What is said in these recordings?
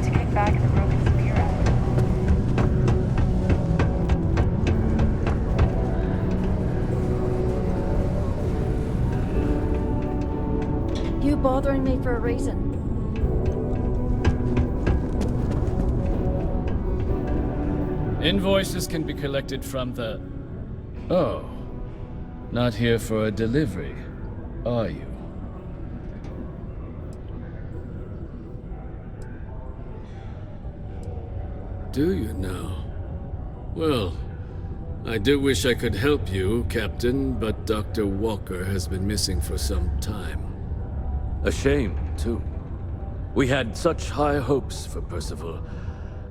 to kick back the broken spear out. You bothering me for a reason? Invoices can be collected from the... Oh. Not here for a delivery, are you? Do you now? Well, I do wish I could help you, Captain, but Dr. Walker has been missing for some time. A shame, too. We had such high hopes for Percival.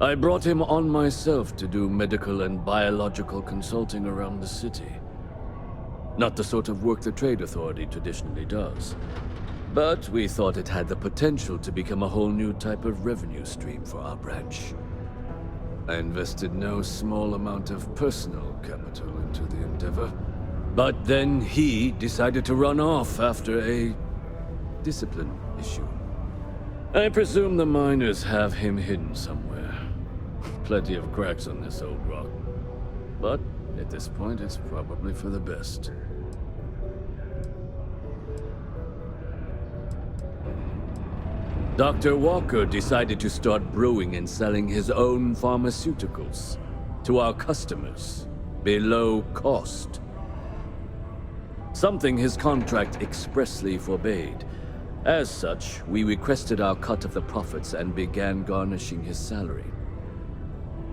I brought him on myself to do medical and biological consulting around the city. Not the sort of work the Trade Authority traditionally does. But we thought it had the potential to become a whole new type of revenue stream for our branch. I invested no small amount of personal capital into the endeavor. But then he decided to run off after a discipline issue. I presume the miners have him hidden somewhere. Plenty of cracks on this old rock. But at this point, it's probably for the best. Dr. Walker decided to start brewing and selling his own pharmaceuticals to our customers below cost. Something his contract expressly forbade. As such, we requested our cut of the profits and began garnishing his salary.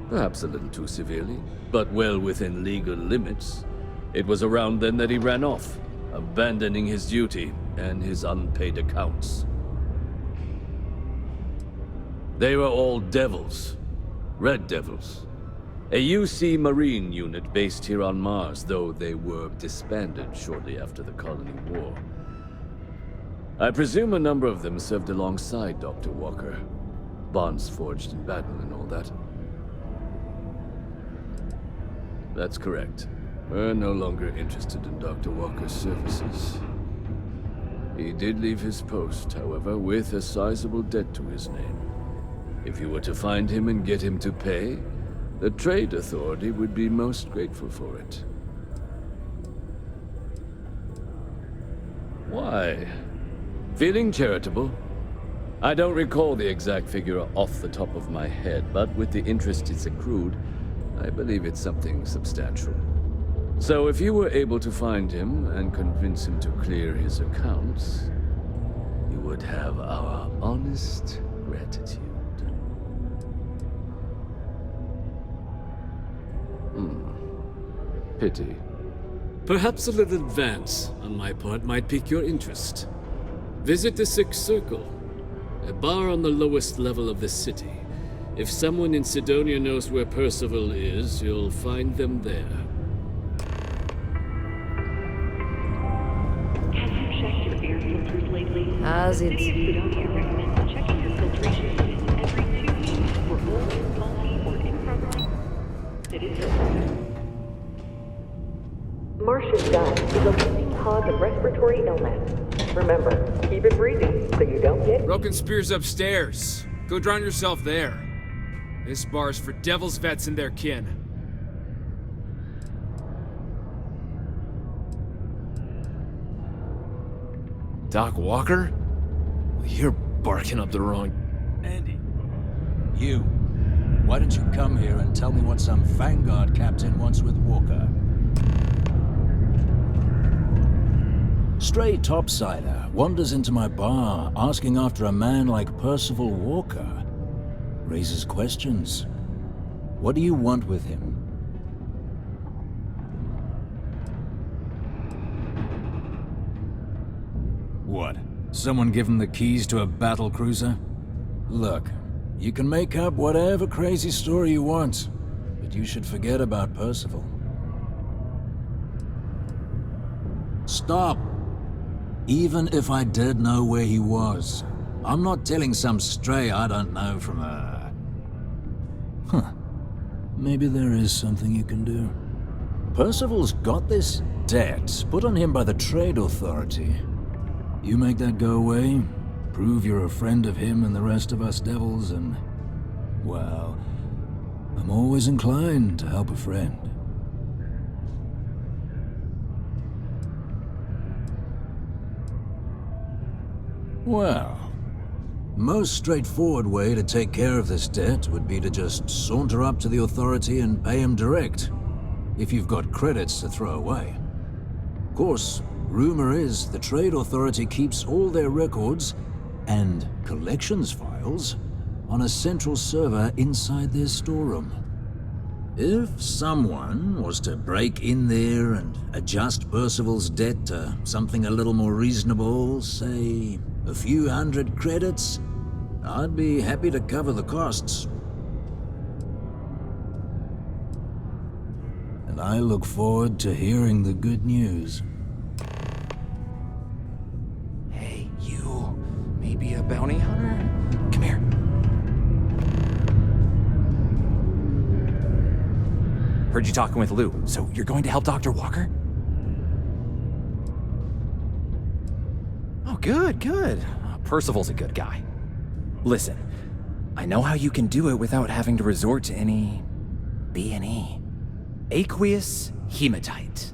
Perhaps a little too severely, but well within legal limits. It was around then that he ran off, abandoning his duty and his unpaid accounts. They were all devils. Red Devils. A UC Marine unit based here on Mars, though they were disbanded shortly after the Colony War. I presume a number of them served alongside Dr. Walker. Bonds forged in battle and all that. That's correct. We're no longer interested in Dr. Walker's services. He did leave his post, however, with a sizable debt to his name. If you were to find him and get him to pay, the Trade Authority would be most grateful for it. Why? Feeling charitable? I don't recall the exact figure off the top of my head, but with the interest it's accrued, I believe it's something substantial. So if you were able to find him and convince him to clear his accounts, you would have our honest gratitude. Pity. Perhaps a little advance on my part might pique your interest. Visit the Sixth Circle, a bar on the lowest level of the city. If someone in Sidonia knows where Percival is, you'll find them there. Have you checked your air filters lately? As it's... Sidonia recommends checking your filtration units every 2 weeks for old, faulty, or improper. It is important. Martian dust is a leading cause of respiratory illness. Remember, keep it breezy so you don't get... Broken spear's upstairs. Go drown yourself there. This bar's for Devil's vets and their kin. Doc Walker? Well, you're barking up the wrong... Andy, you. Why don't you come here and tell me what some Vanguard captain wants with Walker? Stray topsider wanders into my bar asking after a man like Percival Walker. Raises questions. What do you want with him? What? Someone give him the keys to a battle cruiser? Look, you can make up whatever crazy story you want, but you should forget about Percival. Stop! Even if I did know where he was, I'm not telling some stray I don't know from a... Huh. Maybe there is something you can do. Percival's got this debt put on him by the Trade Authority. You make that go away, prove you're a friend of him and the rest of us devils, and Well, I'm always inclined to help a friend. Well, most straightforward way to take care of this debt would be to just saunter up to the authority and pay him direct, if you've got credits to throw away. Of course, rumor is the Trade Authority keeps all their records and collections files on a central server inside their storeroom. If someone was to break in there and adjust Percival's debt to something a little more reasonable, say a few hundred credits, I'd be happy to cover the costs. And I look forward to hearing the good news. Hey, you. Maybe a bounty hunter? Come here. Heard you talking with Lou, so you're going to help Dr. Walker? Oh, good. Percival's a good guy. Listen, I know how you can do it without having to resort to any B&E. Aqueous hematite.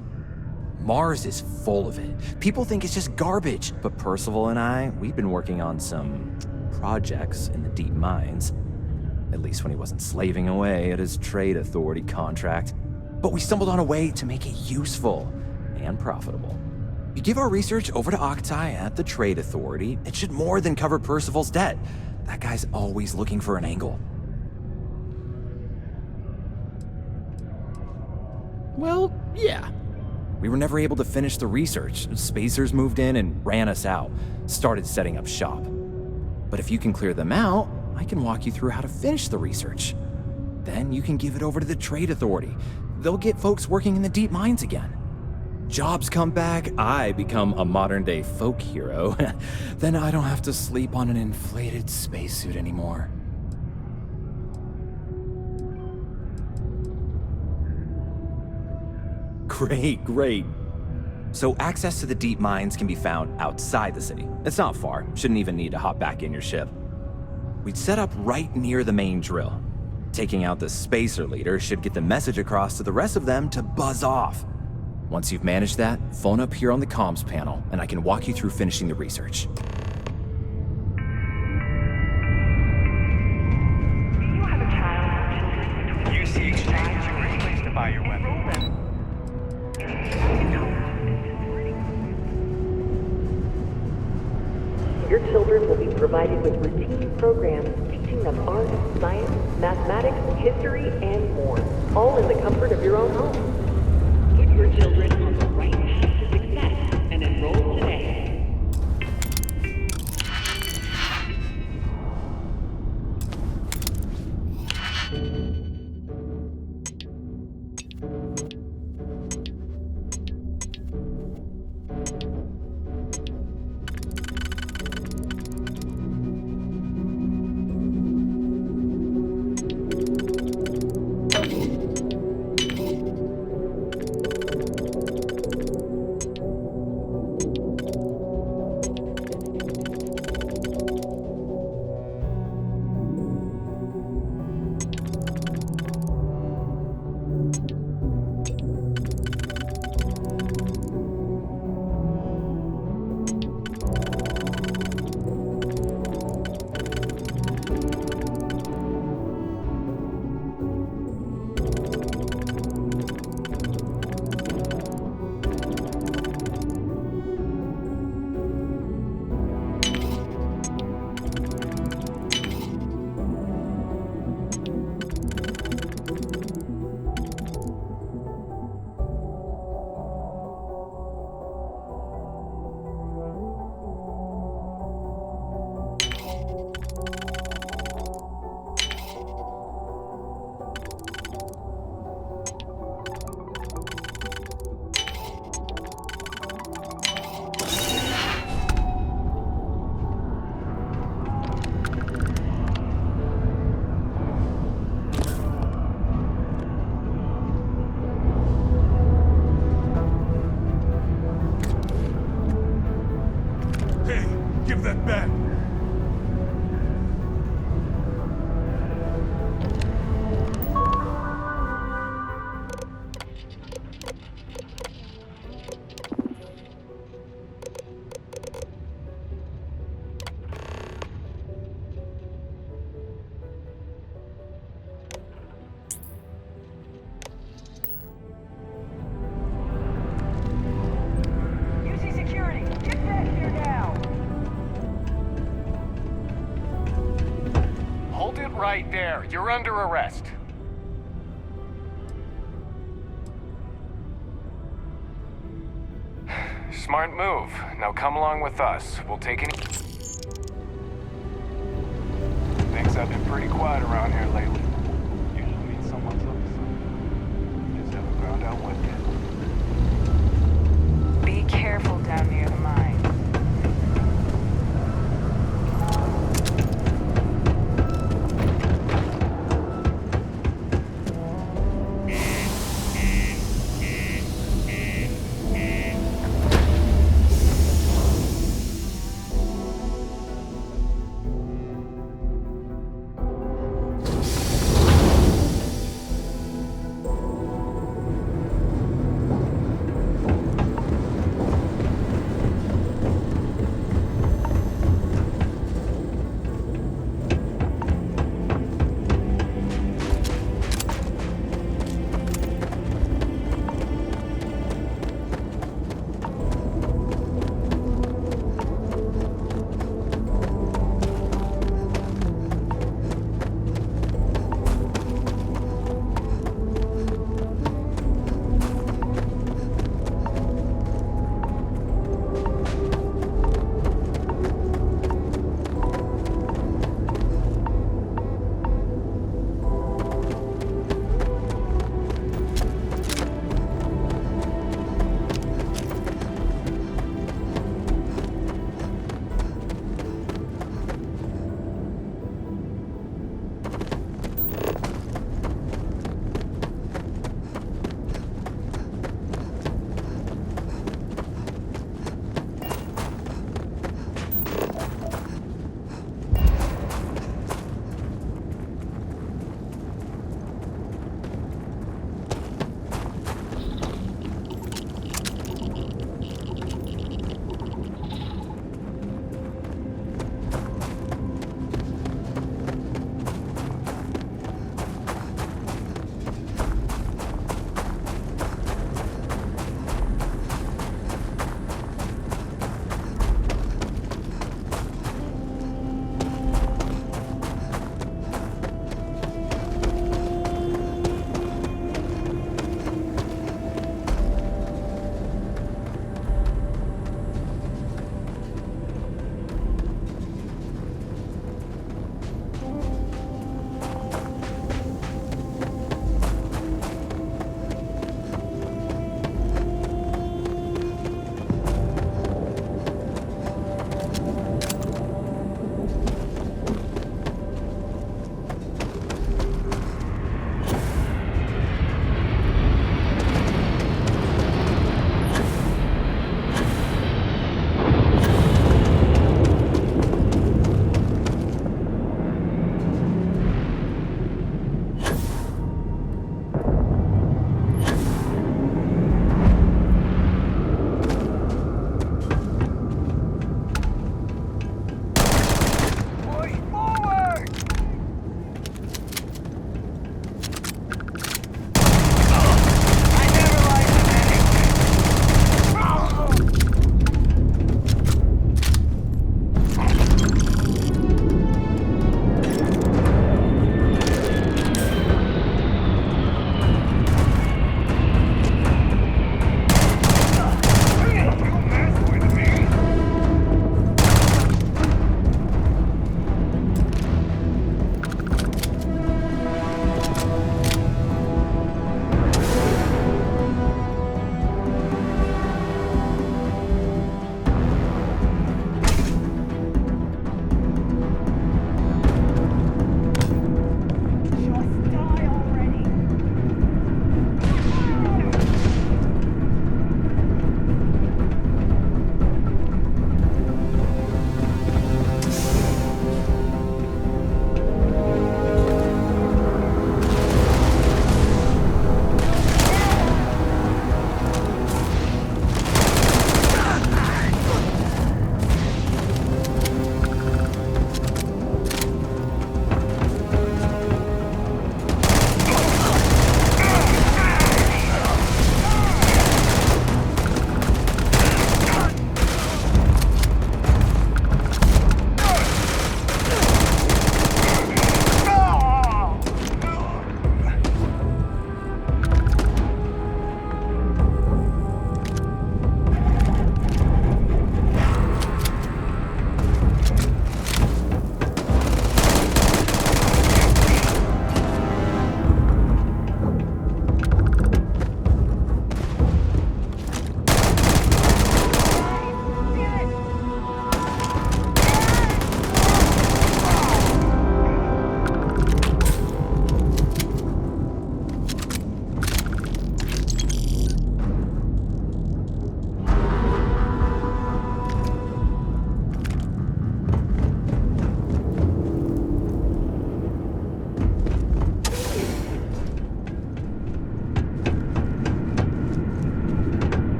Mars is full of it. People think it's just garbage, but Percival and I, we've been working on some projects in the deep mines. At least when he wasn't slaving away at his Trade Authority contract. But we stumbled on a way to make it useful and profitable. You give our research over to Octai at the Trade Authority, it should more than cover Percival's debt. That guy's always looking for an angle. Well, yeah. We were never able to finish the research. Spacers moved in and ran us out. Started setting up shop. But if you can clear them out, I can walk you through how to finish the research. Then you can give it over to the Trade Authority. They'll get folks working in the deep mines again. Jobs come back, I become a modern-day folk hero. Then I don't have to sleep on an inflated spacesuit anymore. Great. So access to the deep mines can be found outside the city. It's not far. Shouldn't even need to hop back in your ship. We'd set up right near the main drill. Taking out the spacer leader should get the message across to the rest of them to buzz off. Once you've managed that, phone up here on the comms panel, and I can walk you through finishing the research. Do you have a child or children between Use the exchange a great place to buy your weapon. Your children will be provided with routine programs teaching them art, science, mathematics, history, and more, all in the comfort of your own home. Put your children on the right path to success and enroll today. right there. You're under arrest. Smart move. Now come along with us. We'll take any... Things have been pretty quiet around here lately. Usually means someone's up to something. Just haven't found out what yet. Be careful down near the mine.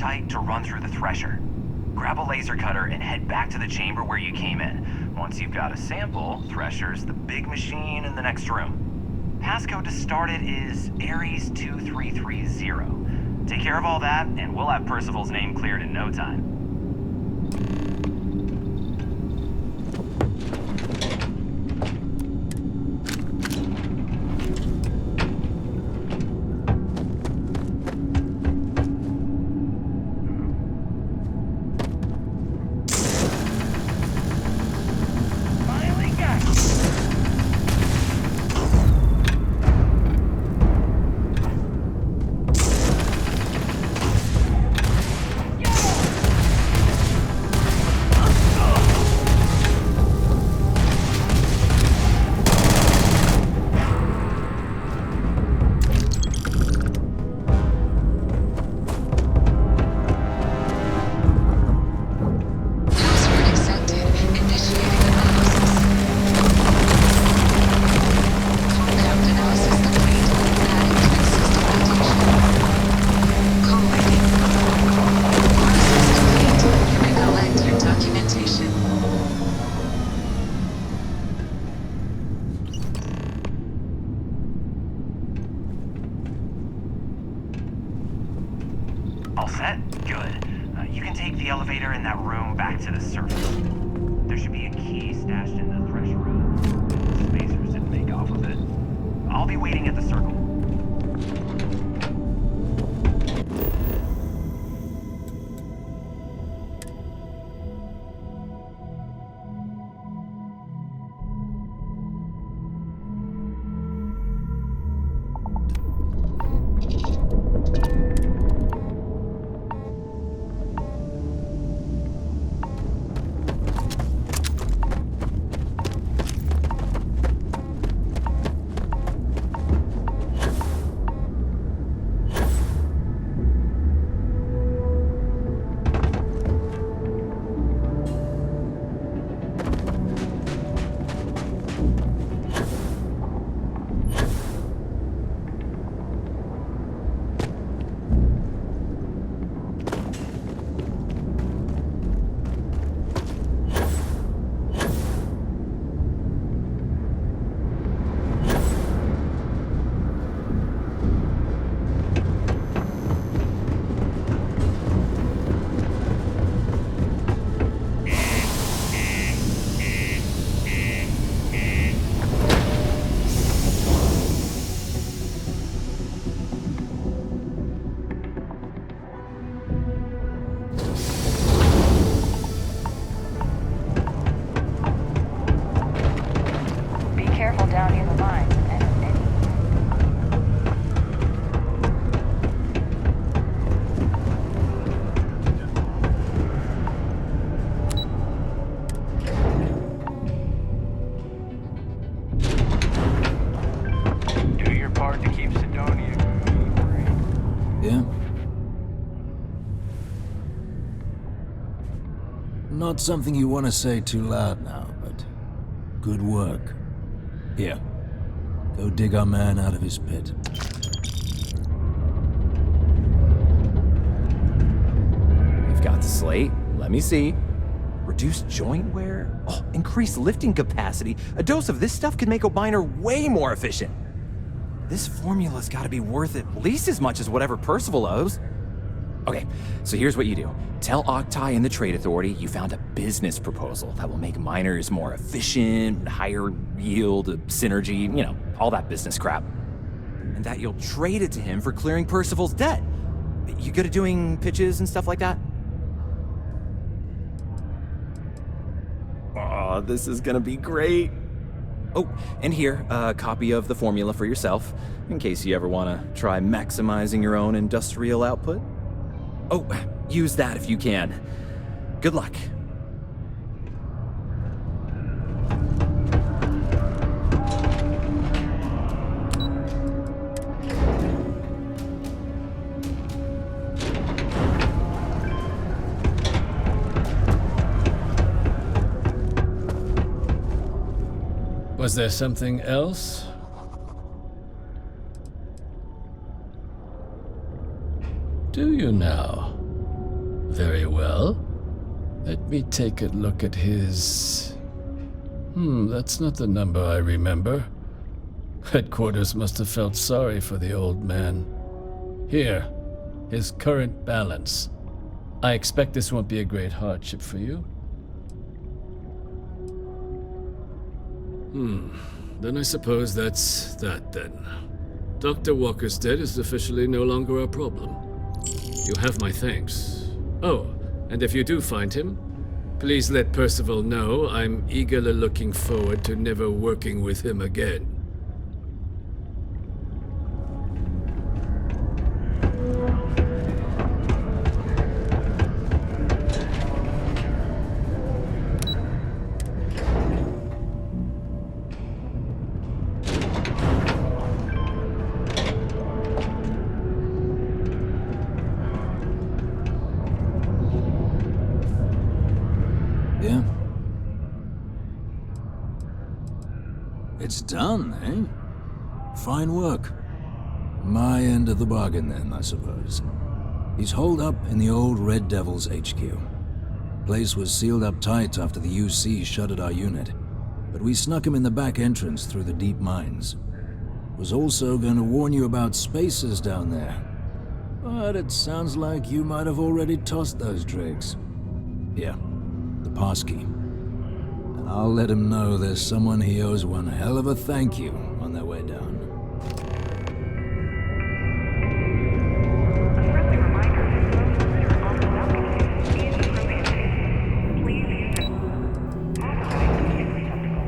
hematite to run through the thresher. Grab a laser cutter and head back to the chamber where you came in. Once you've got a sample, thresher's the big machine in the next room. Passcode to start it is Ares2330. Take care of all that, and we'll have Percival's name cleared in no time. All set? Good. You can take the elevator in that room back to the surface. There should be a key stashed in the thresher room. Spacers didn't make off with it. I'll be waiting at the circle. Not something you want to say too loud now, but good work. Here, go dig our man out of his pit. You've got the slate. Let me see. Reduced joint wear? Oh, increased lifting capacity. A dose of this stuff could make O'Biner way more efficient. This formula's gotta be worth at least as much as whatever Percival owes. Okay, so here's what you do. Tell Octai and the Trade Authority you found a business proposal that will make miners more efficient, higher yield, synergy, you know, all that business crap. And that you'll trade it to him for clearing Percival's debt. You good at doing pitches and stuff like that? Oh, this is gonna be great. Oh, and here, a copy of the formula for yourself, in case you ever wanna try maximizing your own industrial output. Oh, use that if you can. Good luck. Was there something else? Do you now? Very well. Let me take a look at his... that's not the number I remember. Headquarters must have felt sorry for the old man. Here, his current balance. I expect this won't be a great hardship for you. Then I suppose that's that then. Dr. Walker's death is officially no longer a problem. You have my thanks. Oh, and if you do find him, please let Percival know I'm eagerly looking forward to never working with him again. Yeah? It's done, eh? Fine work. My end of the bargain then, I suppose. He's holed up in the old Red Devil's HQ. Place was sealed up tight after the UC shuttered our unit, but we snuck him in the back entrance through the deep mines. Was also going to warn you about spacers down there, but it sounds like you might have already tossed those dregs. Here, the passkey. And I'll let him know there's someone he owes one hell of a thank you on their way down. A friendly reminder that those litter on the balcony is prohibited. Please use an automatic waste receptacle.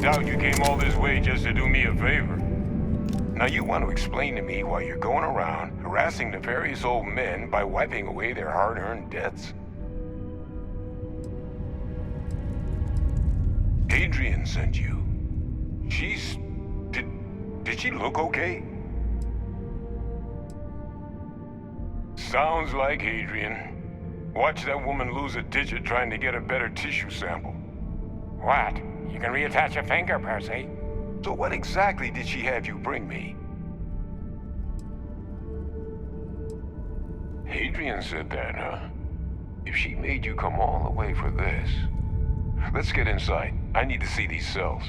doubt you came all this way just to do me a favor. Now you want to explain to me why you're going around harassing nefarious old men by wiping away their hard-earned debts? Adrian sent you. She's... Did she look okay? Sounds like Adrian. Watch that woman lose a digit trying to get a better tissue sample. What? You can reattach a finger, Percy. So what exactly did she have you bring me? Adrian said that, huh? If she made you come all the way for this... Let's get inside. I need to see these cells.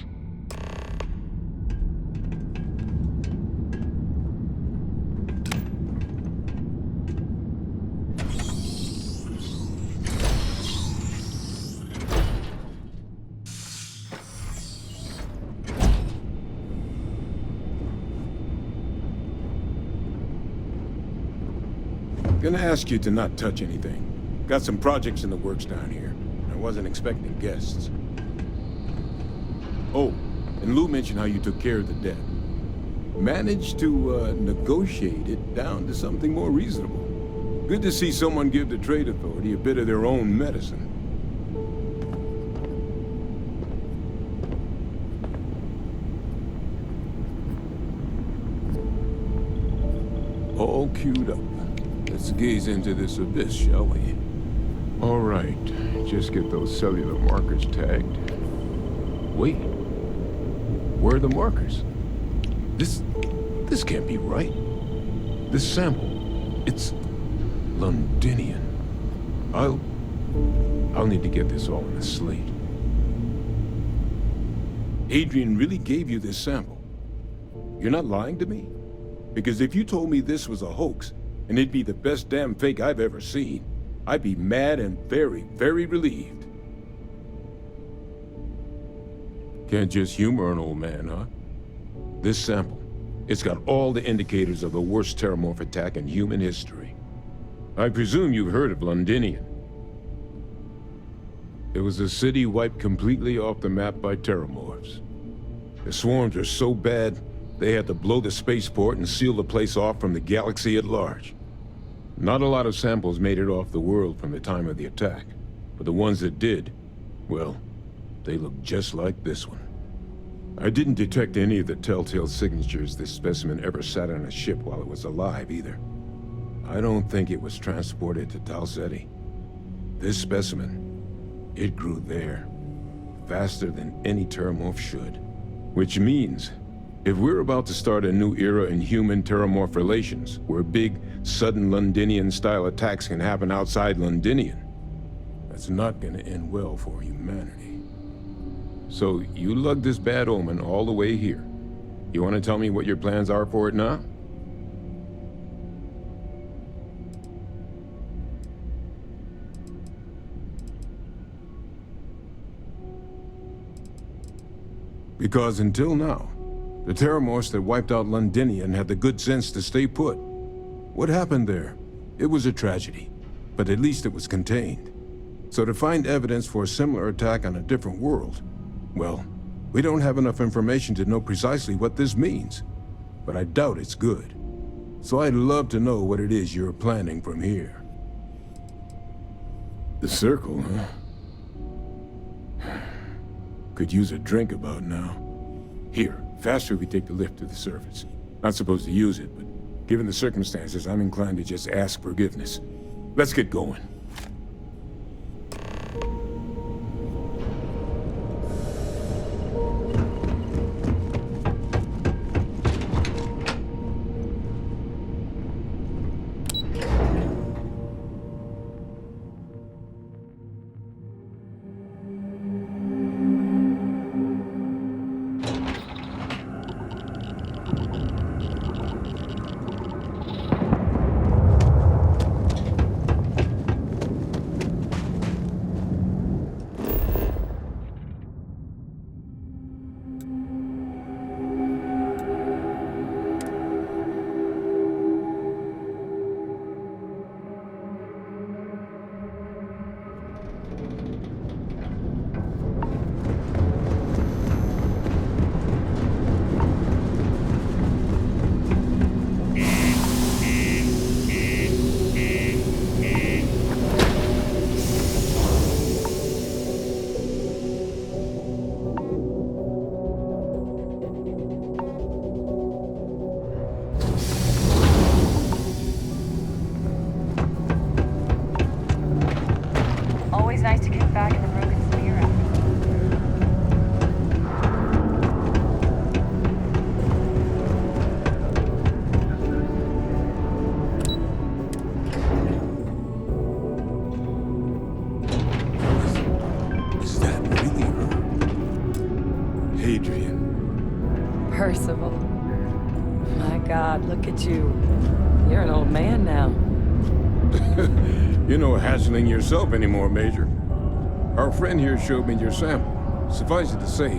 Gonna ask you to not touch anything. Got some projects in the works down here. I wasn't expecting guests. Oh, and Lou mentioned how you took care of the debt. Managed to, negotiate it down to something more reasonable. Good to see someone give the Trade Authority a bit of their own medicine. All queued up. Let's gaze into this abyss, shall we? All right, just get those cellular markers tagged. Wait. Where are the markers? This can't be right. This sample, it's Londinian. I'll need to get this all in a slate. Adrian really gave you this sample. You're not lying to me? Because if you told me this was a hoax, and it'd be the best damn fake I've ever seen, I'd be mad and very, very relieved. Can't just humor an old man, huh? This sample, it's got all the indicators of the worst terramorph attack in human history. I presume you've heard of Londinian. It was a city wiped completely off the map by terramorphs. The swarms are so bad, they had to blow the spaceport and seal the place off from the galaxy at large. Not a lot of samples made it off the world from the time of the attack, but the ones that did, well, they look just like this one. I didn't detect any of the telltale signatures this specimen ever sat on a ship while it was alive, either. I don't think it was transported to Tal Ceti. This specimen, it grew there, faster than any terramorph should. Which means, if we're about to start a new era in human-terramorph relations, where big, sudden Londinian-style attacks can happen outside Londinian, that's not gonna end well for humanity. So, you lugged this bad omen all the way here. You wanna tell me what your plans are for it now? Because until now, the terramorphs that wiped out Londinian had the good sense to stay put. What happened there? It was a tragedy, but at least it was contained. So to find evidence for a similar attack on a different world, well, we don't have enough information to know precisely what this means. But I doubt it's good. So I'd love to know what it is you're planning from here. The circle, huh? Could use a drink about now. Here. Faster we take the lift to the surface. Not supposed to use it, but given the circumstances, I'm inclined to just ask forgiveness. Let's get going. Percival. My God, look at you. You're an old man now. You're no hatchling yourself anymore, Major. Our friend here showed me your sample. Suffice it to say...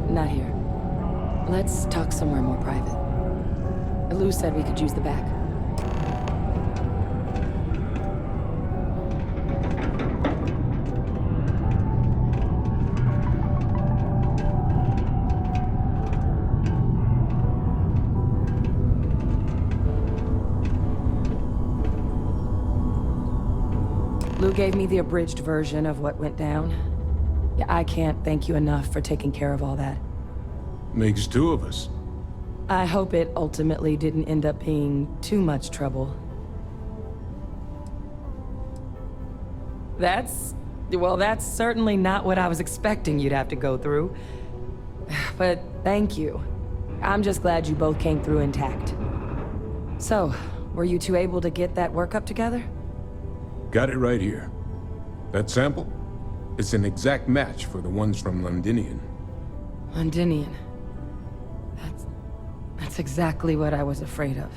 Not here. Let's talk somewhere more private. Lou said we could use the back. Lou gave me the abridged version of what went down. Yeah, I can't thank you enough for taking care of all that. Makes two of us. I hope it ultimately didn't end up being too much trouble. That's certainly not what I was expecting you'd have to go through. But thank you. I'm just glad you both came through intact. So, were you two able to get that workup together? Got it right here. That sample? It's an exact match for the ones from Londinian. Londinian. That's exactly what I was afraid of.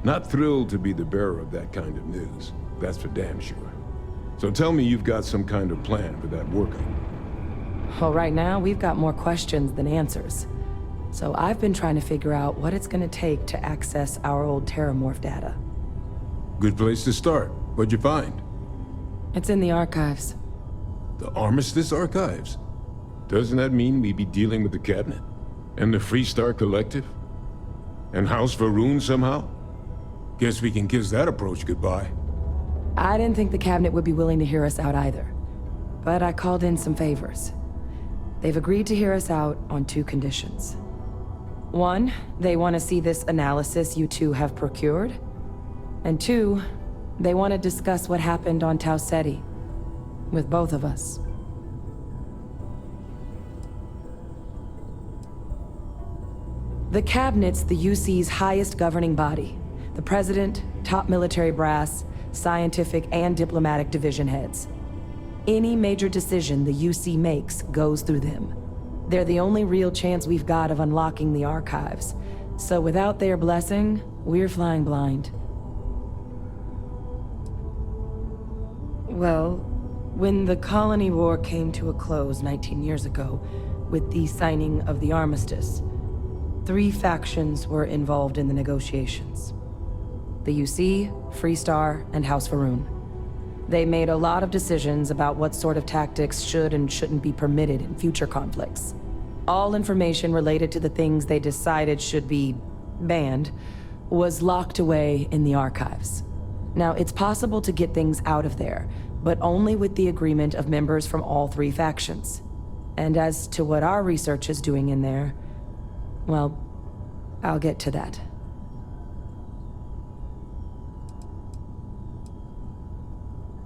Not thrilled to be the bearer of that kind of news. That's for damn sure. So tell me you've got some kind of plan for that workup. Well, right now, we've got more questions than answers. So I've been trying to figure out what it's gonna take to access our old Terramorph data. Good place to start. What'd you find? It's in the archives. The Armistice Archives? Doesn't that mean we'd be dealing with the Cabinet? And the Freestar Collective? And House Varun somehow? Guess we can kiss that approach goodbye. I didn't think the Cabinet would be willing to hear us out either. But I called in some favors. They've agreed to hear us out on 2 conditions. 1, they want to see this analysis you two have procured. And 2, they want to discuss what happened on Tau Ceti. With both of us. The Cabinet's the UC's highest governing body. The President, top military brass, scientific and diplomatic division heads. Any major decision the UC makes goes through them. They're the only real chance we've got of unlocking the archives. So without their blessing, we're flying blind. Well, when the Colony War came to a close 19 years ago, with the signing of the Armistice, 3 factions were involved in the negotiations. The UC, Freestar, and House Varun. They made a lot of decisions about what sort of tactics should and shouldn't be permitted in future conflicts. All information related to the things they decided should be banned was locked away in the archives. Now, it's possible to get things out of there, but only with the agreement of members from all 3 factions. And as to what our research is doing in there, well, I'll get to that.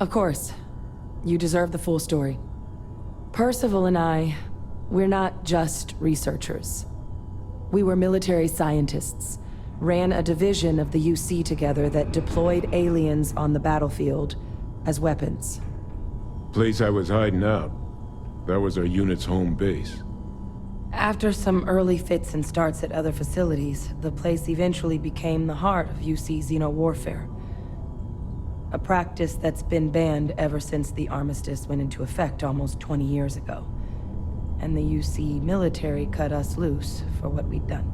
Of course, you deserve the full story. Percival and I, we're not just researchers. We were military scientists, ran a division of the UC together that deployed aliens on the battlefield as weapons. Place I was hiding out. That was our unit's home base. After some early fits and starts at other facilities, the place eventually became the heart of UC xeno-warfare. A practice that's been banned ever since the Armistice went into effect almost 20 years ago. And the UC military cut us loose for what we'd done.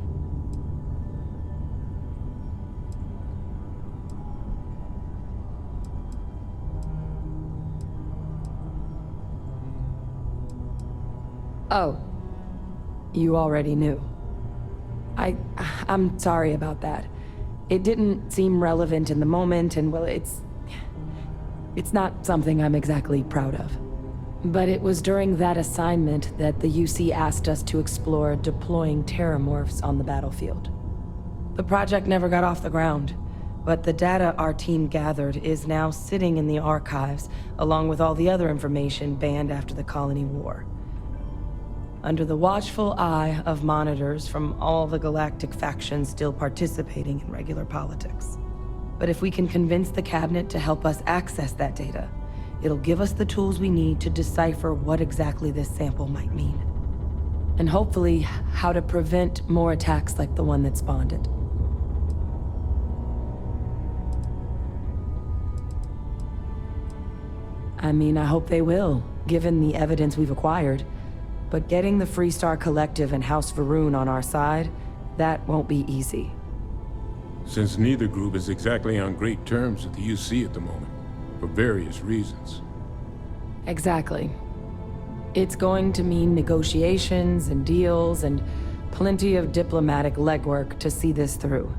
Oh, you already knew. I'm sorry about that. It didn't seem relevant in the moment, and well, it's not something I'm exactly proud of. But it was during that assignment that the UC asked us to explore deploying terramorphs on the battlefield. The project never got off the ground, but the data our team gathered is now sitting in the archives, along with all the other information banned after the Colony War. Under the watchful eye of monitors from all the galactic factions still participating in regular politics. But if we can convince the Cabinet to help us access that data, it'll give us the tools we need to decipher what exactly this sample might mean. And hopefully, how to prevent more attacks like the one that spawned it. I mean, I hope they will, given the evidence we've acquired. But getting the Freestar Collective and House Varun on our side, that won't be easy. Since neither group is exactly on great terms with the UC at the moment, for various reasons. Exactly. It's going to mean negotiations and deals and plenty of diplomatic legwork to see this through.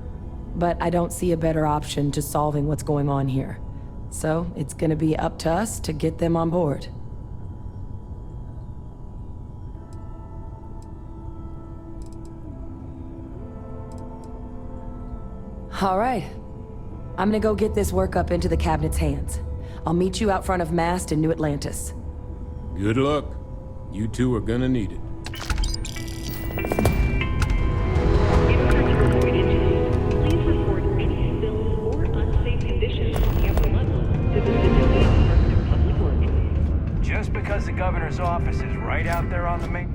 But I don't see a better option to solving what's going on here. So it's gonna be up to us to get them on board. All right. I'm gonna go get this work up into the cabinet's hands. I'll meet you out front of Mast in New Atlantis. Good luck. You two are gonna need it. Please report any spills or unsafe conditions at camera level to the Civilian Department of Public Works. Just because the governor's office is right out there on the main...